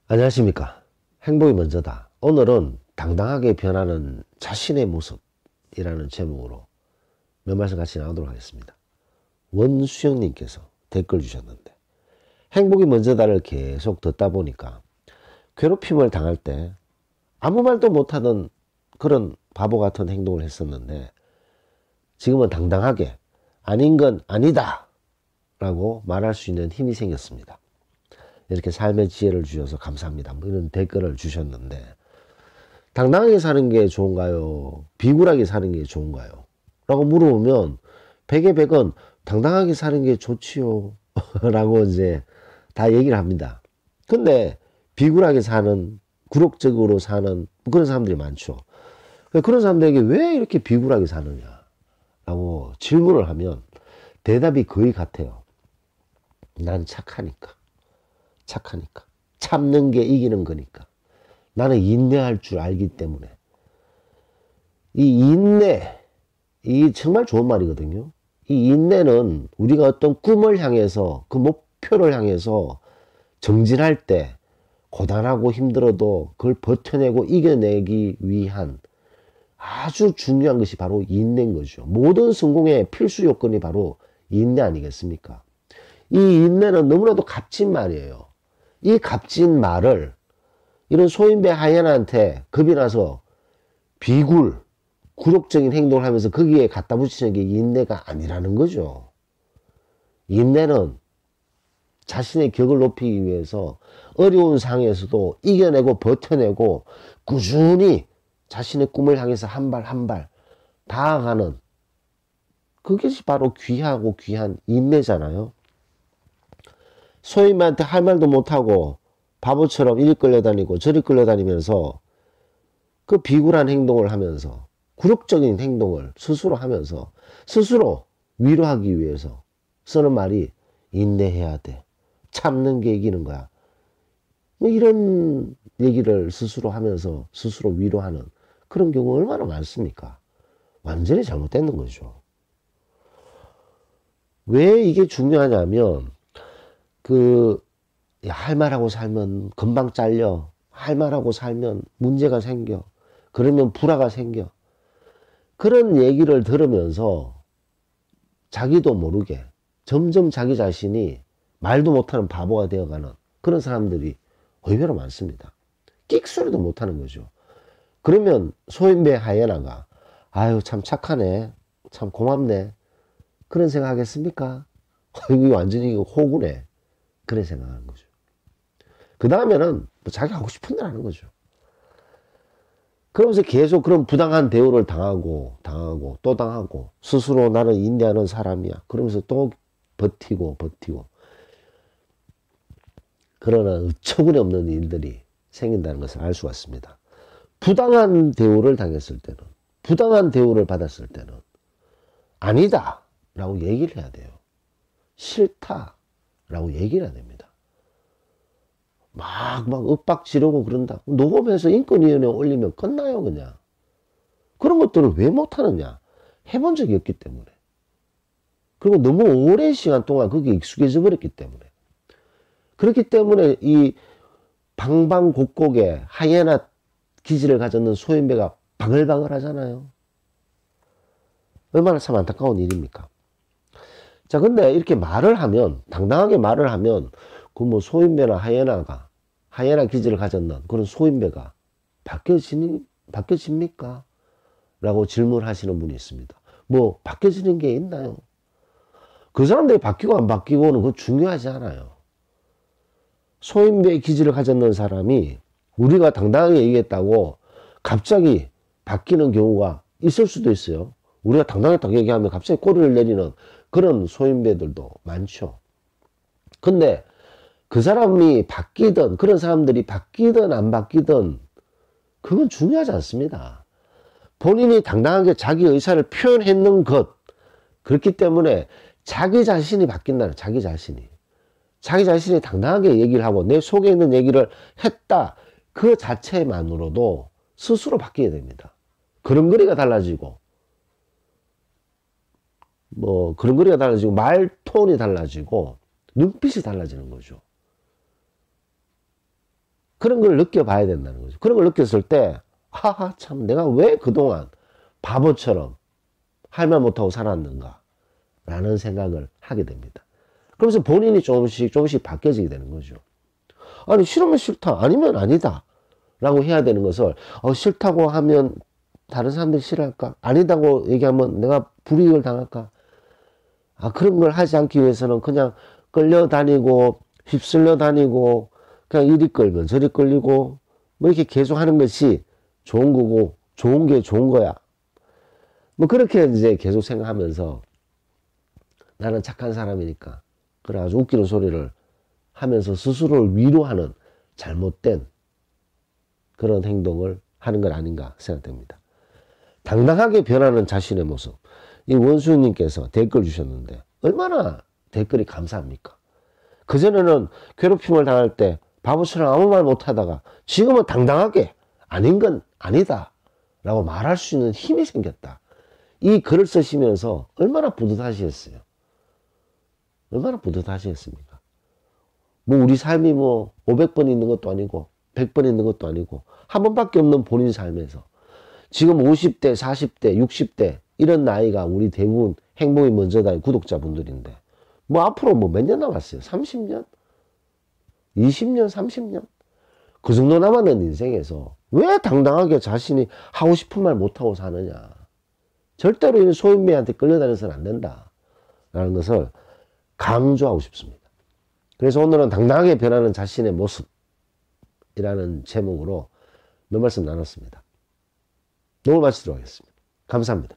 안녕하십니까. 행복이 먼저다. 오늘은 당당하게 변하는 자신의 모습이라는 제목으로 몇 말씀 같이 나누도록 하겠습니다. 원수영님께서 댓글 주셨는데, 행복이 먼저다를 계속 듣다 보니까 괴롭힘을 당할 때 아무 말도 못하던 그런 바보 같은 행동을 했었는데, 지금은 당당하게 아닌 건 아니다 라고 말할 수 있는 힘이 생겼습니다. 이렇게 삶의 지혜를 주셔서 감사합니다. 뭐 이런 댓글을 주셨는데, 당당하게 사는 게 좋은가요? 비굴하게 사는 게 좋은가요? 라고 물어보면 100에 100은 당당하게 사는 게 좋지요 라고 이제 다 얘기를 합니다. 근데 비굴하게 사는, 굴욕적으로 사는 그런 사람들이 많죠. 그런 사람들에게 왜 이렇게 비굴하게 사느냐 라고 질문을 하면 대답이 거의 같아요. 난 착하니까. 참는 게 이기는 거니까. 나는 인내할 줄 알기 때문에. 이 인내, 이 정말 좋은 말이거든요. 이 인내는 우리가 어떤 꿈을 향해서, 그 목표를 향해서 정진할 때 고단하고 힘들어도 그걸 버텨내고 이겨내기 위한 아주 중요한 것이 바로 인내인 거죠. 모든 성공의 필수 요건이 바로 인내 아니겠습니까? 이 인내는 너무나도 값진 말이에요. 이 값진 말을 이런 소인배 하이에나한테 겁이 나서 굴욕적인 행동을 하면서 거기에 갖다 붙이는 게 인내가 아니라는 거죠. 인내는 자신의 격을 높이기 위해서 어려운 상황에서도 이겨내고 버텨내고 꾸준히 자신의 꿈을 향해서 한 발 한 발 다가가는, 그것이 바로 귀하고 귀한 인내잖아요. 소인배한테 할 말도 못하고 바보처럼 이리 끌려다니고 저리 끌려다니면서 그 비굴한 행동을 하면서 굴욕적인 행동을 스스로 하면서 스스로 위로하기 위해서 쓰는 말이 인내해야 돼. 참는 게 이기는 거야. 뭐 이런 얘기를 스스로 하면서 스스로 위로하는 그런 경우가 얼마나 많습니까? 완전히 잘못된 거죠. 왜 이게 중요하냐면 할 말하고 살면 금방 잘려. 할 말하고 살면 문제가 생겨. 그러면 불화가 생겨. 그런 얘기를 들으면서 자기도 모르게 점점 자기 자신이 말도 못하는 바보가 되어가는 그런 사람들이 의외로 많습니다. 끽소리도 못하는 거죠. 그러면 소인배 하이에나가 아유 참 착하네. 참 고맙네. 그런 생각 하겠습니까? 이게 완전히 호구네. 그런 생각하는 거죠. 그 다음에는 뭐 자기 하고 싶은 대로 하는 거죠. 그러면서 계속 그런 부당한 대우를 당하고 또 당하고 스스로 나는 인내하는 사람이야. 그러면서 또 버티고 그러나 어처구니 없는 일들이 생긴다는 것을 알 수가 있습니다. 부당한 대우를 당했을 때는, 부당한 대우를 받았을 때는 아니다 라고 얘기를 해야 돼요. 싫다 라고 얘기를 해야 됩니다. 막 윽박 지르고 그런다. 녹음해서 인권위원회에 올리면 끝나요, 그냥. 그런 것들을 왜 못하느냐? 해본 적이 없기 때문에. 그리고 너무 오랜 시간 동안 거기에 익숙해져 버렸기 때문에. 그렇기 때문에 이 방방곡곡에 하이에나 기질을 가졌는 소인배가 바글바글 하잖아요. 얼마나 참 안타까운 일입니까? 자, 근데 이렇게 말을 하면, 당당하게 말을 하면, 그 뭐 소인배나 하이에나 기질을 가졌는 그런 소인배가 바뀌어집니까? 라고 질문하시는 분이 있습니다. 뭐, 바뀌어지는 게 있나요? 그 사람들이 바뀌고 안 바뀌고는 그거 중요하지 않아요. 소인배의 기질을 가졌는 사람이 우리가 당당하게 얘기했다고 갑자기 바뀌는 경우가 있을 수도 있어요. 우리가 당당하게 얘기하면 갑자기 꼬리를 내리는 그런 소인배들도 많죠. 근데 그 사람이 바뀌든 그런 사람들이 바뀌든 안 바뀌든 그건 중요하지 않습니다. 본인이 당당하게 자기 의사를 표현했는 것, 그렇기 때문에 자기 자신이 바뀐다는, 자기 자신이 당당하게 얘기를 하고 내 속에 있는 얘기를 했다, 그 자체만으로도 스스로 바뀌게 됩니다. 걸음걸이가 달라지고 말 톤이 달라지고 눈빛이 달라지는 거죠. 그런 걸 느껴봐야 된다는 거죠. 그런 걸 느꼈을 때, 하하, 참, 내가 왜 그동안 바보처럼 할 말 못하고 살았는가? 라는 생각을 하게 됩니다. 그러면서 본인이 조금씩 바뀌어지게 되는 거죠. 아니, 싫으면 싫다, 아니면 아니다. 라고 해야 되는 것을, 싫다고 하면 다른 사람들이 싫어할까? 아니다고 얘기하면 내가 불이익을 당할까? 그런 걸 하지 않기 위해서는 그냥 끌려다니고, 휩쓸려 다니고, 그냥 이리 끌면 저리 끌리고, 뭐 이렇게 계속 하는 것이 좋은 거고, 좋은 게 좋은 거야. 뭐 그렇게 이제 계속 생각하면서 나는 착한 사람이니까. 그래, 아주 웃기는 소리를 하면서 스스로를 위로하는 잘못된 그런 행동을 하는 건 아닌가 생각됩니다. 당당하게 변하는 자신의 모습. 이 원수님께서 댓글 주셨는데 얼마나 댓글이 감사합니까? 그전에는 괴롭힘을 당할 때 바보처럼 아무 말 못하다가 지금은 당당하게 아닌 건 아니다 라고 말할 수 있는 힘이 생겼다. 이 글을 쓰시면서 얼마나 뿌듯하시겠어요? 얼마나 뿌듯하시겠습니까? 뭐 우리 삶이 뭐 500번 있는 것도 아니고 100번 있는 것도 아니고 한 번밖에 없는 본인 삶에서 지금 50대, 40대, 60대 이런 나이가 우리 대부분 행복이 먼저다 구독자분들인데 뭐 앞으로 뭐 몇 년 남았어요? 30년? 20년? 30년? 그 정도 남았는 인생에서 왜 당당하게 자신이 하고 싶은 말 못하고 사느냐. 절대로 이 소인배한테 끌려다녀서는 안 된다 라는 것을 강조하고 싶습니다. 그래서 오늘은 당당하게 변하는 자신의 모습이라는 제목으로 몇 말씀 나눴습니다. 오늘 마치도록 하겠습니다. 감사합니다.